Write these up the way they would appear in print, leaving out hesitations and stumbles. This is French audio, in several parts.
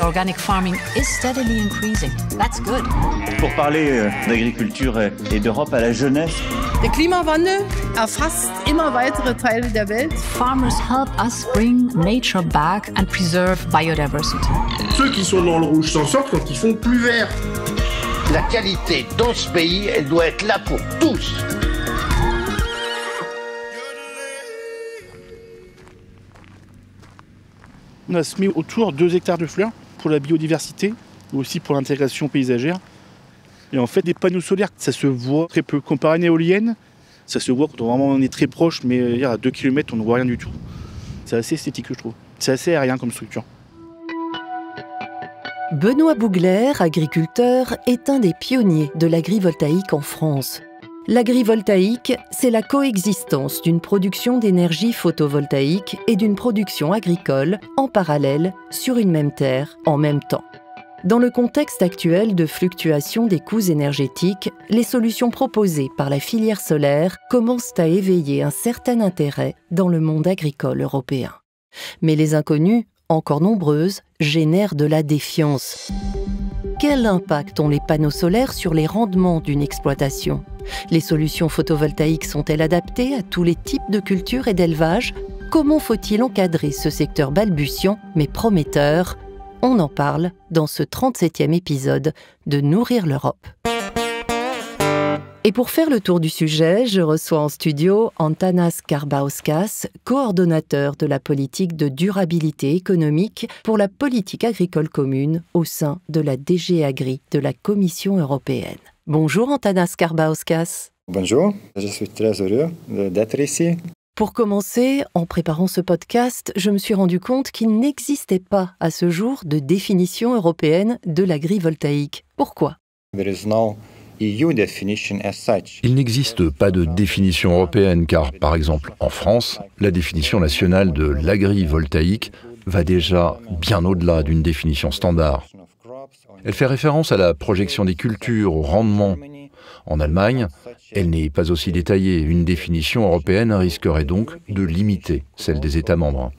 Organic farming is steadily increasing. That's good. Pour parler d'agriculture et d'Europe à la jeunesse. Der Klimawandel erfasst immer weitere Teile der Welt. Farmers help us bring nature back and preserve biodiversity. Ceux qui sont dans le rouge s'en sortent quand ils font plus vert. La qualité dans ce pays, elle doit être là pour tous. On a semé autour 2 hectares de fleurs pour la biodiversité, mais aussi pour l'intégration paysagère. Et en fait, des panneaux solaires, ça se voit très peu. Comparé à une éolienne, ça se voit quand on est très proche, mais à 2 km, on ne voit rien du tout. C'est assez esthétique, je trouve. C'est assez aérien comme structure. Benoît Bougler, agriculteur, est un des pionniers de l'agrivoltaïque en France. L'agrivoltaïque, c'est la coexistence d'une production d'énergie photovoltaïque et d'une production agricole en parallèle sur une même terre en même temps. Dans le contexte actuel de fluctuation des coûts énergétiques, les solutions proposées par la filière solaire commencent à éveiller un certain intérêt dans le monde agricole européen. Mais les inconnues, encore nombreuses, génèrent de la défiance. Quel impact ont les panneaux solaires sur les rendements d'une exploitation ? Les solutions photovoltaïques sont-elles adaptées à tous les types de cultures et d'élevage ? Comment faut-il encadrer ce secteur balbutiant mais prometteur ? On en parle dans ce 37e épisode de Nourrir l'Europe. Et pour faire le tour du sujet, je reçois en studio Antanas Karbauskas, coordonnateur de la politique de durabilité économique pour la politique agricole commune au sein de la DG Agri de la Commission européenne. Bonjour Antanas Karbauskas. Bonjour, je suis très heureux d'être ici. Pour commencer, en préparant ce podcast, je me suis rendu compte qu'il n'existait pas à ce jour de définition européenne de l'agrivoltaïque. Pourquoi ? Il n'existe pas de définition européenne car, par exemple, en France, la définition nationale de l'agrivoltaïque va déjà bien au-delà d'une définition standard. Elle fait référence à la projection des cultures, au rendement. En Allemagne, elle n'est pas aussi détaillée. Une définition européenne risquerait donc de limiter celle des États membres.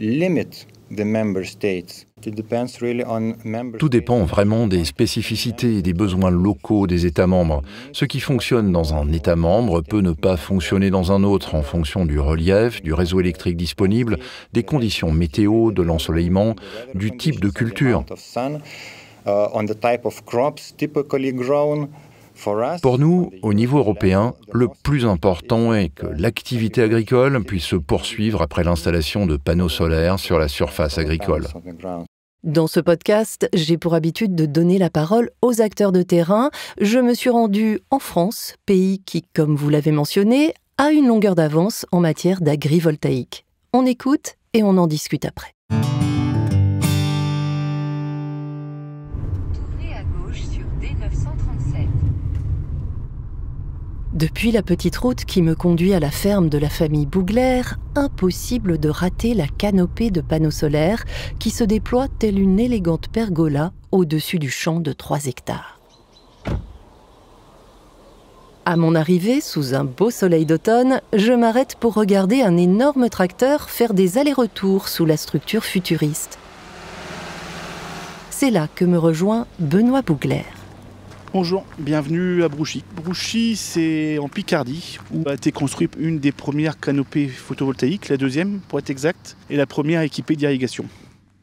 Tout dépend vraiment des spécificités et des besoins locaux des États membres. Ce qui fonctionne dans un État membre peut ne pas fonctionner dans un autre en fonction du relief, du réseau électrique disponible, des conditions météo, de l'ensoleillement, du type de culture. Pour nous, au niveau européen, le plus important est que l'activité agricole puisse se poursuivre après l'installation de panneaux solaires sur la surface agricole. Dans ce podcast, j'ai pour habitude de donner la parole aux acteurs de terrain. Je me suis rendue en France, pays qui, comme vous l'avez mentionné, a une longueur d'avance en matière d'agrivoltaïque. On écoute et on en discute après. Depuis la petite route qui me conduit à la ferme de la famille Bougler, impossible de rater la canopée de panneaux solaires qui se déploie telle une élégante pergola au-dessus du champ de 3 hectares. À mon arrivée, sous un beau soleil d'automne, je m'arrête pour regarder un énorme tracteur faire des allers-retours sous la structure futuriste. C'est là que me rejoint Benoît Bougler. Bonjour, bienvenue à Brouchy. Brouchy, c'est en Picardie, où a été construite une des premières canopées photovoltaïques, la deuxième pour être exact, et la première équipée d'irrigation.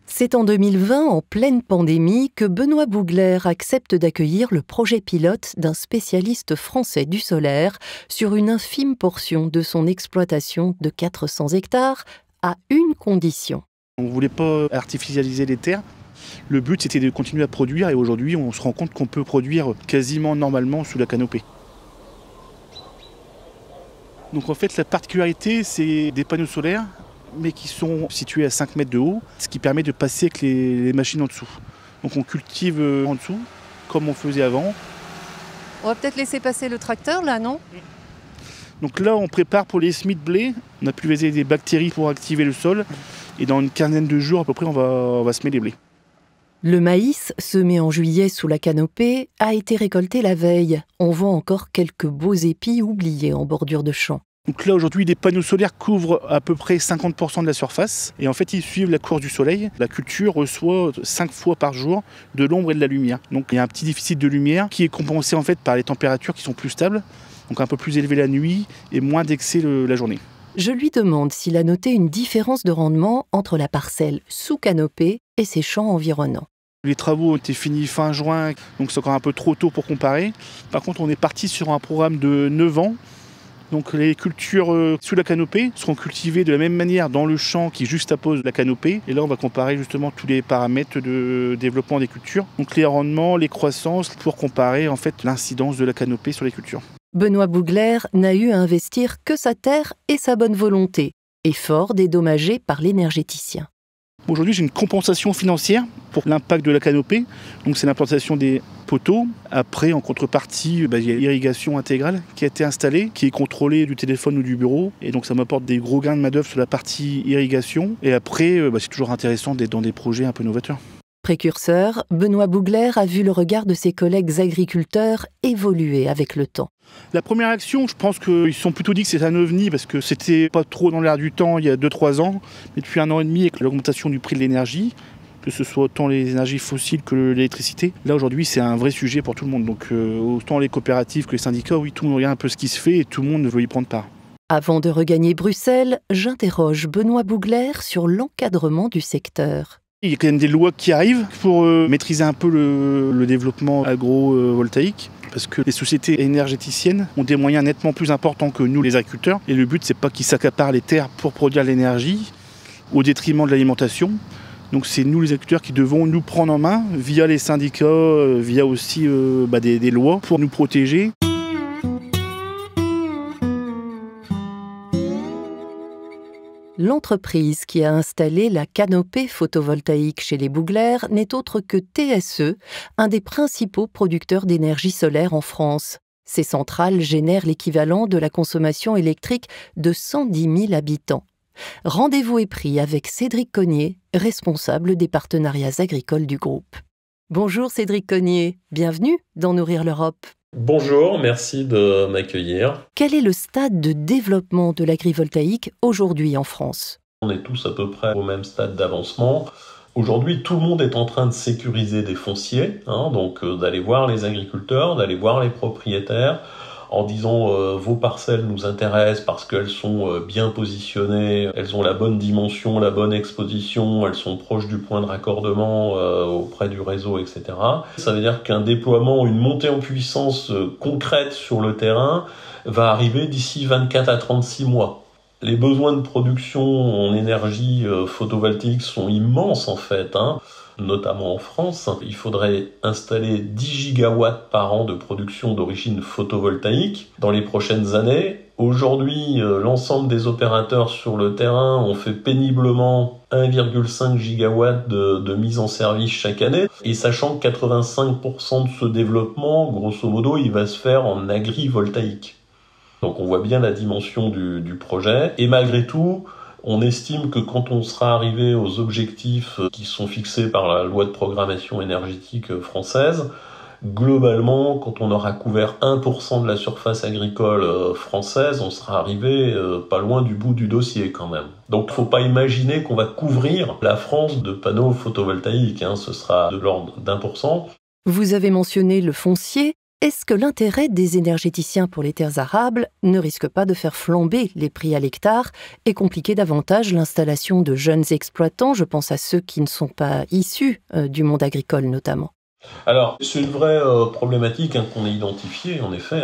C'est en 2020, en pleine pandémie, que Benoît Bougler accepte d'accueillir le projet pilote d'un spécialiste français du solaire sur une infime portion de son exploitation de 400 hectares, à une condition. On ne voulait pas artificialiser les terres. Le but, c'était de continuer à produire et aujourd'hui, on se rend compte qu'on peut produire quasiment normalement sous la canopée. Donc en fait, la particularité, c'est des panneaux solaires, mais qui sont situés à 5 mètres de haut, ce qui permet de passer avec les machines en dessous. Donc on cultive en dessous, comme on faisait avant. On va peut-être laisser passer le tracteur, là, non ? Donc là, on prépare pour les semis de blé. On a pulvérisé des bactéries pour activer le sol. Et dans une quinzaine de jours, à peu près, on va semer les blés. Le maïs, semé en juillet sous la canopée, a été récolté la veille. On voit encore quelques beaux épis oubliés en bordure de champ. Donc là aujourd'hui les panneaux solaires couvrent à peu près 50% de la surface et en fait ils suivent la course du soleil. La culture reçoit 5 fois par jour de l'ombre et de la lumière. Donc il y a un petit déficit de lumière qui est compensé en fait par les températures qui sont plus stables, donc un peu plus élevées la nuit et moins d'excès la journée. Je lui demande s'il a noté une différence de rendement entre la parcelle sous canopée et ses champs environnants. Les travaux ont été finis fin juin, donc c'est encore un peu trop tôt pour comparer. Par contre on est parti sur un programme de 9 ans. Donc les cultures sous la canopée seront cultivées de la même manière dans le champ qui juxtapose la canopée. Et là, on va comparer justement tous les paramètres de développement des cultures. Donc les rendements, les croissances, pour comparer en fait l'incidence de la canopée sur les cultures. Benoît Bougler n'a eu à investir que sa terre et sa bonne volonté, effort dédommagé par l'énergéticien. Aujourd'hui, j'ai une compensation financière pour l'impact de la canopée. Donc c'est l'implantation des poteaux. Après, en contrepartie, il y a l'irrigation intégrale qui a été installée, qui est contrôlée du téléphone ou du bureau. Et donc ça m'apporte des gros gains de main-d'œuvre sur la partie irrigation. Et après, c'est toujours intéressant d'être dans des projets un peu novateurs. Précurseur, Benoît Bougler a vu le regard de ses collègues agriculteurs évoluer avec le temps. La première action, je pense qu'ils se sont plutôt dit que c'est un ovni parce que c'était pas trop dans l'air du temps il y a 2-3 ans. Mais depuis 1 an et demi, avec l'augmentation du prix de l'énergie, que ce soit autant les énergies fossiles que l'électricité, là aujourd'hui c'est un vrai sujet pour tout le monde. Donc autant les coopératives que les syndicats, oui, tout le monde regarde un peu ce qui se fait et tout le monde veut y prendre part. Avant de regagner Bruxelles, j'interroge Benoît Bougler sur l'encadrement du secteur. Il y a quand même des lois qui arrivent pour maîtriser un peu le développement agrovoltaïque. Parce que les sociétés énergéticiennes ont des moyens nettement plus importants que nous les agriculteurs. Et le but, c'est pas qu'ils s'accaparent les terres pour produire de l'énergie au détriment de l'alimentation. Donc c'est nous les agriculteurs qui devons nous prendre en main via les syndicats, via aussi des lois pour nous protéger. L'entreprise qui a installé la canopée photovoltaïque chez les Bougler n'est autre que TSE, un des principaux producteurs d'énergie solaire en France. Ces centrales génèrent l'équivalent de la consommation électrique de 110 000 habitants. Rendez-vous est pris avec Cédric Cognier, responsable des partenariats agricoles du groupe. Bonjour Cédric Cognier, bienvenue dans Nourrir l'Europe. Bonjour, merci de m'accueillir. Quel est le stade de développement de l'agrivoltaïque aujourd'hui en France ? On est tous à peu près au même stade d'avancement. Aujourd'hui, tout le monde est en train de sécuriser des fonciers, donc d'aller voir les agriculteurs, d'aller voir les propriétaires, en disant vos parcelles nous intéressent parce qu'elles sont bien positionnées, elles ont la bonne dimension, la bonne exposition, elles sont proches du point de raccordement auprès du réseau, etc. Ça veut dire qu'un déploiement, une montée en puissance concrète sur le terrain va arriver d'ici 24 à 36 mois. Les besoins de production en énergie photovoltaïque sont immenses en fait, notamment en France. Il faudrait installer 10 gigawatts par an de production d'origine photovoltaïque dans les prochaines années. Aujourd'hui, l'ensemble des opérateurs sur le terrain ont fait péniblement 1,5 gigawatt de mise en service chaque année. Et sachant que 85% de ce développement, grosso modo, il va se faire en agrivoltaïque. Donc on voit bien la dimension du projet. Et malgré tout, on estime que quand on sera arrivé aux objectifs qui sont fixés par la loi de programmation énergétique française, globalement, quand on aura couvert 1% de la surface agricole française, on sera arrivé pas loin du bout du dossier quand même. Donc il ne faut pas imaginer qu'on va couvrir la France de panneaux photovoltaïques, ce sera de l'ordre d'1%. Vous avez mentionné le foncier. Est-ce que l'intérêt des énergéticiens pour les terres arables ne risque pas de faire flamber les prix à l'hectare et compliquer davantage l'installation de jeunes exploitants ? Je pense à ceux qui ne sont pas issus du monde agricole notamment. Alors, c'est une vraie problématique qu'on a identifiée, en effet.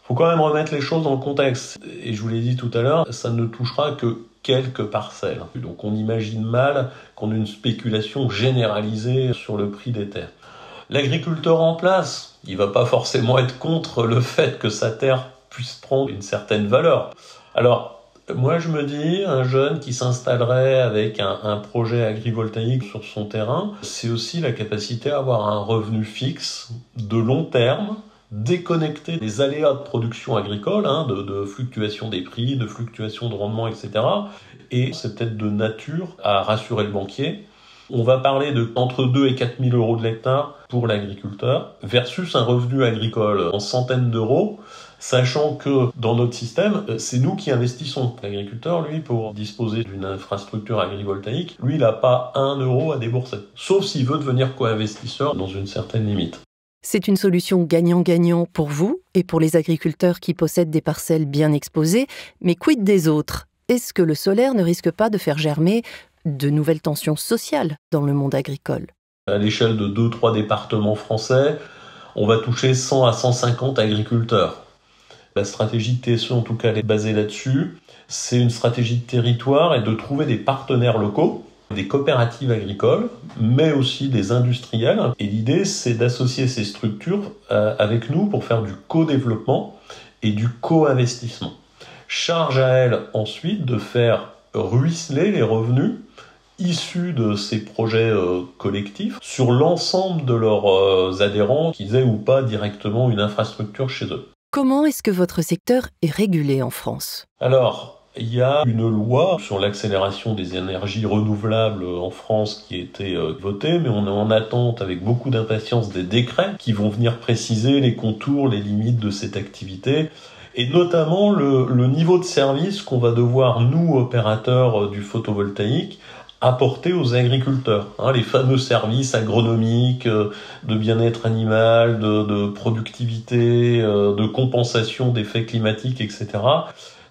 Faut quand même remettre les choses dans le contexte. Et je vous l'ai dit tout à l'heure, ça ne touchera que quelques parcelles. Donc on imagine mal qu'on ait une spéculation généralisée sur le prix des terres. L'agriculteur en place, il va pas forcément être contre le fait que sa terre puisse prendre une certaine valeur. Alors, moi je me dis, un jeune qui s'installerait avec un projet agrivoltaïque sur son terrain, c'est aussi la capacité à avoir un revenu fixe, de long terme, déconnecté des aléas de production agricole, de fluctuation des prix, de fluctuation de rendement, etc. Et c'est peut-être de nature à rassurer le banquier. On va parler de entre 2 et 4 000 euros de l'hectare pour l'agriculteur versus un revenu agricole en centaines d'euros. Sachant que dans notre système, c'est nous qui investissons. L'agriculteur, lui, pour disposer d'une infrastructure agrivoltaïque, lui, il n'a pas 1 euro à débourser. Sauf s'il veut devenir co-investisseur dans une certaine limite. C'est une solution gagnant-gagnant pour vous et pour les agriculteurs qui possèdent des parcelles bien exposées, mais quid des autres? Est-ce que le solaire ne risque pas de faire germer de nouvelles tensions sociales dans le monde agricole? À l'échelle de 2-3 départements français, on va toucher 100 à 150 agriculteurs. La stratégie de TSE, en tout cas, elle est basée là-dessus. C'est une stratégie de territoire et de trouver des partenaires locaux, des coopératives agricoles, mais aussi des industriels. Et l'idée, c'est d'associer ces structures avec nous pour faire du co-développement et du co-investissement. Charge à elles ensuite de faire ruisseler les revenus issus de ces projets collectifs sur l'ensemble de leurs adhérents, qu'ils aient ou pas directement une infrastructure chez eux. Comment est-ce que votre secteur est régulé en France? Alors, il y a une loi sur l'accélération des énergies renouvelables en France qui a été votée, mais on est en attente avec beaucoup d'impatience des décrets qui vont venir préciser les contours, les limites de cette activité, et notamment le niveau de service qu'on va devoir, nous, opérateurs du photovoltaïque, apporter aux agriculteurs. Les fameux services agronomiques, de bien-être animal, de productivité, de compensation d'effets climatiques, etc.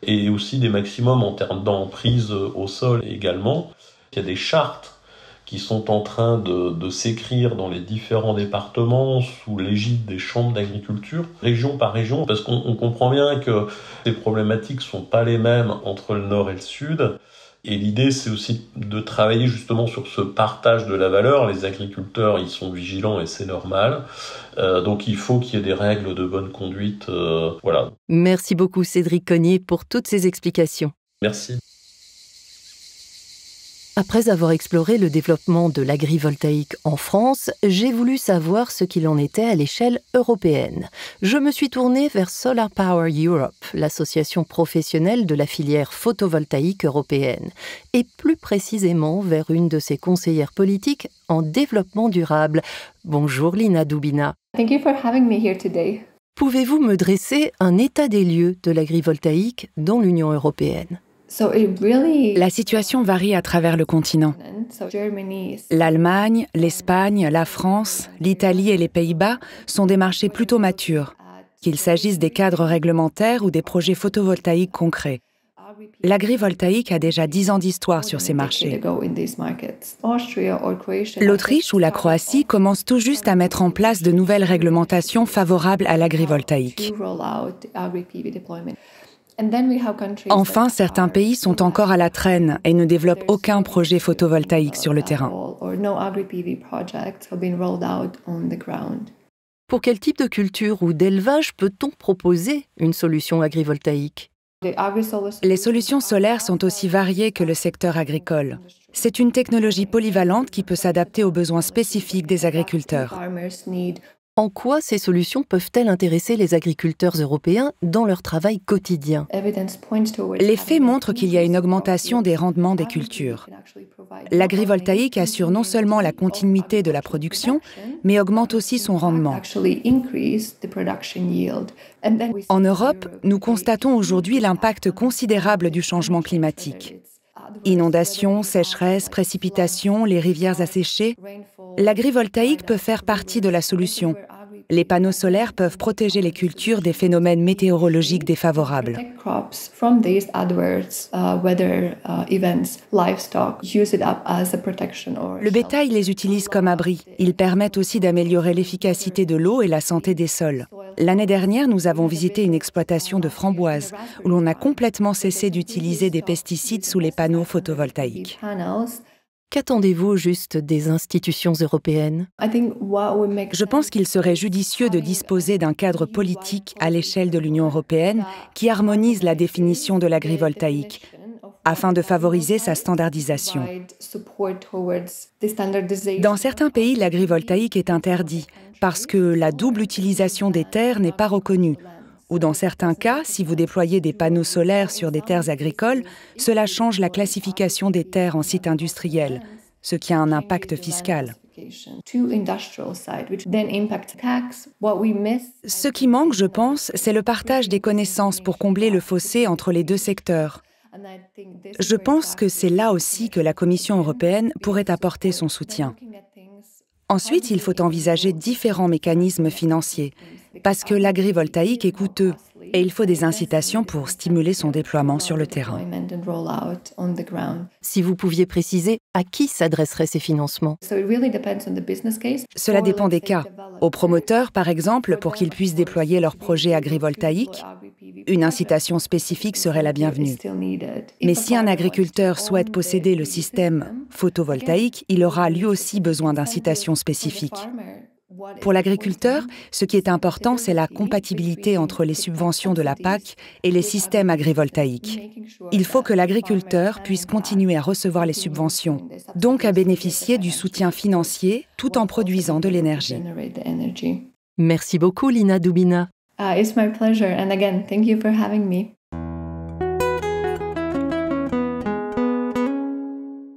Et aussi des maximums en termes d'emprise au sol également. Il y a des chartes qui sont en train de s'écrire dans les différents départements sous l'égide des chambres d'agriculture, région par région, parce qu'on comprend bien que les problématiques ne sont pas les mêmes entre le nord et le sud. Et l'idée, c'est aussi de travailler justement sur ce partage de la valeur. Les agriculteurs, ils sont vigilants et c'est normal. Donc il faut qu'il y ait des règles de bonne conduite. Voilà. Merci beaucoup Cédric Cognier pour toutes ces explications. Merci. Après avoir exploré le développement de l'agrivoltaïque en France, j'ai voulu savoir ce qu'il en était à l'échelle européenne. Je me suis tournée vers Solar Power Europe, l'association professionnelle de la filière photovoltaïque européenne, et plus précisément vers une de ses conseillères politiques en développement durable. Bonjour Lina Dubina. Thank you for having me here today. Pouvez-vous me dresser un état des lieux de l'agrivoltaïque dans l'Union européenne ? La situation varie à travers le continent. L'Allemagne, l'Espagne, la France, l'Italie et les Pays-Bas sont des marchés plutôt matures, qu'il s'agisse des cadres réglementaires ou des projets photovoltaïques concrets. L'agrivoltaïque a déjà 10 ans d'histoire sur ces marchés. L'Autriche ou la Croatie commencent tout juste à mettre en place de nouvelles réglementations favorables à l'agrivoltaïque. Enfin, certains pays sont encore à la traîne et ne développent aucun projet photovoltaïque sur le terrain. Pour quel type de culture ou d'élevage peut-on proposer une solution agrivoltaïque ? Les solutions solaires sont aussi variées que le secteur agricole. C'est une technologie polyvalente qui peut s'adapter aux besoins spécifiques des agriculteurs. En quoi ces solutions peuvent-elles intéresser les agriculteurs européens dans leur travail quotidien ? Les faits montrent qu'il y a une augmentation des rendements des cultures. L'agrivoltaïque assure non seulement la continuité de la production, mais augmente aussi son rendement. En Europe, nous constatons aujourd'hui l'impact considérable du changement climatique. Inondations, sécheresses, précipitations, les rivières asséchées. L'agrivoltaïque peut faire partie de la solution. Les panneaux solaires peuvent protéger les cultures des phénomènes météorologiques défavorables. Le bétail les utilise comme abri. Ils permettent aussi d'améliorer l'efficacité de l'eau et la santé des sols. L'année dernière, nous avons visité une exploitation de framboises où l'on a complètement cessé d'utiliser des pesticides sous les panneaux photovoltaïques. Qu'attendez-vous au juste des institutions européennes ? Je pense qu'il serait judicieux de disposer d'un cadre politique à l'échelle de l'Union européenne qui harmonise la définition de l'agrivoltaïque, afin de favoriser sa standardisation. Dans certains pays, l'agrivoltaïque est interdit parce que la double utilisation des terres n'est pas reconnue. Ou dans certains cas, si vous déployez des panneaux solaires sur des terres agricoles, cela change la classification des terres en site industriel, ce qui a un impact fiscal. Ce qui manque, je pense, c'est le partage des connaissances pour combler le fossé entre les deux secteurs. Je pense que c'est là aussi que la Commission européenne pourrait apporter son soutien. Ensuite, il faut envisager différents mécanismes financiers, parce que l'agrivoltaïque est coûteux et il faut des incitations pour stimuler son déploiement sur le terrain. Si vous pouviez préciser à qui s'adresseraient ces financements? Cela dépend des cas. Aux promoteurs, par exemple, pour qu'ils puissent déployer leur projet agrivoltaïque, une incitation spécifique serait la bienvenue. Mais si un agriculteur souhaite posséder le système photovoltaïque, il aura lui aussi besoin d'incitations spécifiques. Pour l'agriculteur, ce qui est important, c'est la compatibilité entre les subventions de la PAC et les systèmes agrivoltaïques. Il faut que l'agriculteur puisse continuer à recevoir les subventions, donc à bénéficier du soutien financier tout en produisant de l'énergie. Merci beaucoup, Lina Dubina. It's my pleasure, and again, thank you for having me.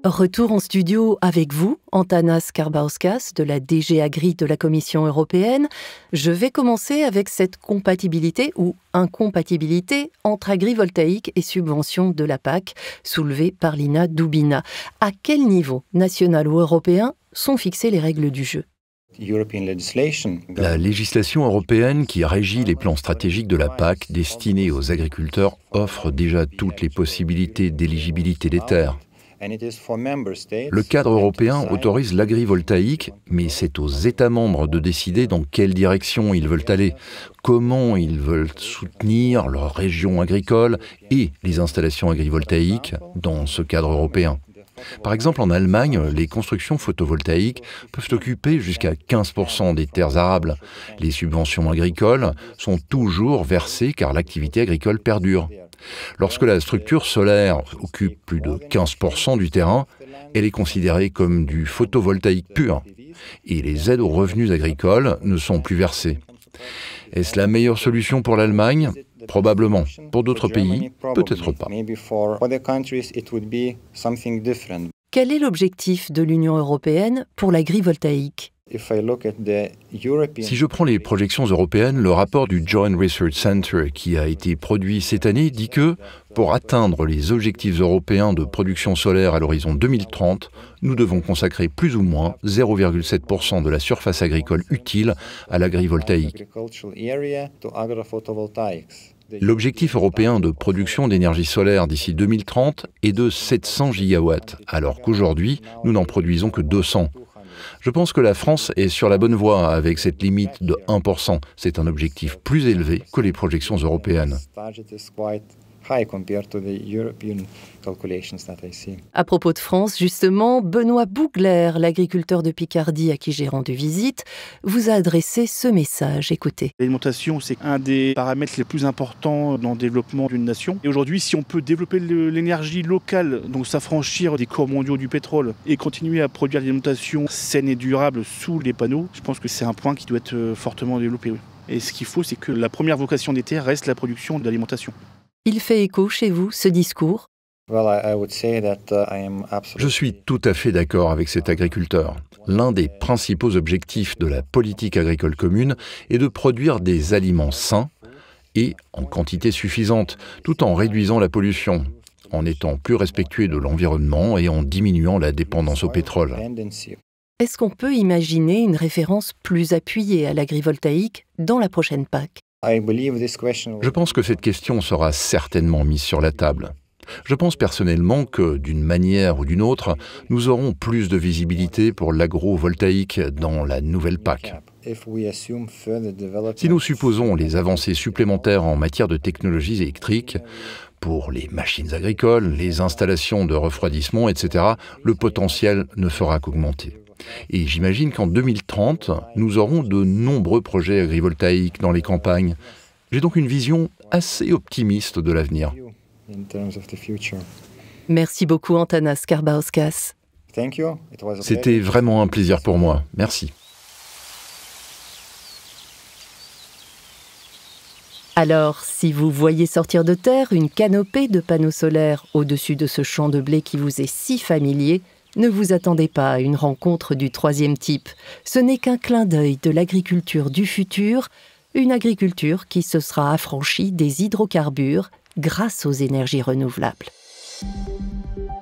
Retour en studio avec vous, Antanas Karbauskas de la DG Agri de la Commission européenne. Je vais commencer avec cette compatibilité ou incompatibilité entre agrivoltaïque et subventions de la PAC, soulevée par Lina Dubina. À quel niveau, national ou européen, sont fixées les règles du jeu ? La législation européenne qui régit les plans stratégiques de la PAC destinés aux agriculteurs offre déjà toutes les possibilités d'éligibilité des terres. Le cadre européen autorise l'agrivoltaïque, mais c'est aux États membres de décider dans quelle direction ils veulent aller, comment ils veulent soutenir leurs régions agricoles et les installations agrivoltaïques dans ce cadre européen. Par exemple, en Allemagne, les constructions photovoltaïques peuvent occuper jusqu'à 15% des terres arables. Les subventions agricoles sont toujours versées car l'activité agricole perdure. Lorsque la structure solaire occupe plus de 15% du terrain, elle est considérée comme du photovoltaïque pur et les aides aux revenus agricoles ne sont plus versées. Est-ce la meilleure solution pour l'Allemagne ? Probablement. Pour d'autres pays, peut-être pas. Quel est l'objectif de l'Union européenne pour l'agrivoltaïque ? Si je prends les projections européennes, le rapport du Joint Research Center qui a été produit cette année dit que, pour atteindre les objectifs européens de production solaire à l'horizon 2030, nous devons consacrer plus ou moins 0,7% de la surface agricole utile à l'agrivoltaïque. L'objectif européen de production d'énergie solaire d'ici 2030 est de 700 gigawatts, alors qu'aujourd'hui, nous n'en produisons que 200. Je pense que la France est sur la bonne voie avec cette limite de 1%. C'est un objectif plus élevé que les projections européennes. À propos de France, justement, Benoît Bougler, l'agriculteur de Picardie à qui j'ai rendu visite, vous a adressé ce message. Écoutez. L'alimentation, c'est un des paramètres les plus importants dans le développement d'une nation. Et aujourd'hui, si on peut développer l'énergie locale, donc s'affranchir des cours mondiaux du pétrole et continuer à produire de l'alimentation saine et durable sous les panneaux, je pense que c'est un point qui doit être fortement développé. Et ce qu'il faut, c'est que la première vocation des terres reste la production d'alimentation. Il fait écho chez vous, ce discours ? Je suis tout à fait d'accord avec cet agriculteur. L'un des principaux objectifs de la politique agricole commune est de produire des aliments sains et en quantité suffisante, tout en réduisant la pollution, en étant plus respectueux de l'environnement et en diminuant la dépendance au pétrole. Est-ce qu'on peut imaginer une référence plus appuyée à l'agrivoltaïque dans la prochaine PAC ? Je pense que cette question sera certainement mise sur la table. Je pense personnellement que, d'une manière ou d'une autre, nous aurons plus de visibilité pour l'agrovoltaïque dans la nouvelle PAC. Si nous supposons les avancées supplémentaires en matière de technologies électriques, pour les machines agricoles, les installations de refroidissement, etc., le potentiel ne fera qu'augmenter. Et j'imagine qu'en 2030, nous aurons de nombreux projets agrivoltaïques dans les campagnes. J'ai donc une vision assez optimiste de l'avenir. Merci beaucoup, Antanas Karbauskas. C'était vraiment un plaisir pour moi. Merci. Alors, si vous voyez sortir de terre une canopée de panneaux solaires au-dessus de ce champ de blé qui vous est si familier, Ne vous attendez pas à une rencontre du troisième type. Ce n'est qu'un clin d'œil de l'agriculture du futur, une agriculture qui se sera affranchie des hydrocarbures grâce aux énergies renouvelables.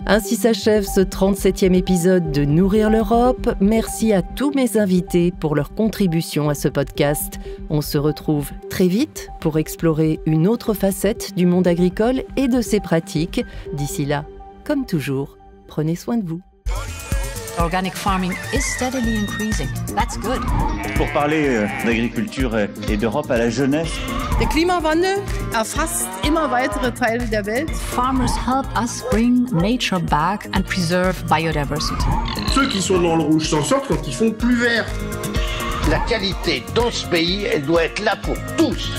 Ainsi s'achève ce 37e épisode de Nourrir l'Europe. Merci à tous mes invités pour leur contribution à ce podcast. On se retrouve très vite pour explorer une autre facette du monde agricole et de ses pratiques. D'ici là, comme toujours, prenez soin de vous. Organic farming is steadily increasing. That's good. Pour parler d'agriculture et d'Europe à la jeunesse. Der Klimawandel erfasst immer weitere Teile der Welt. Farmers help us bring nature back and preserve biodiversity. Ceux qui sont dans le rouge s'en sortent quand ils font plus vert. La qualité dans ce pays, elle doit être là pour tous.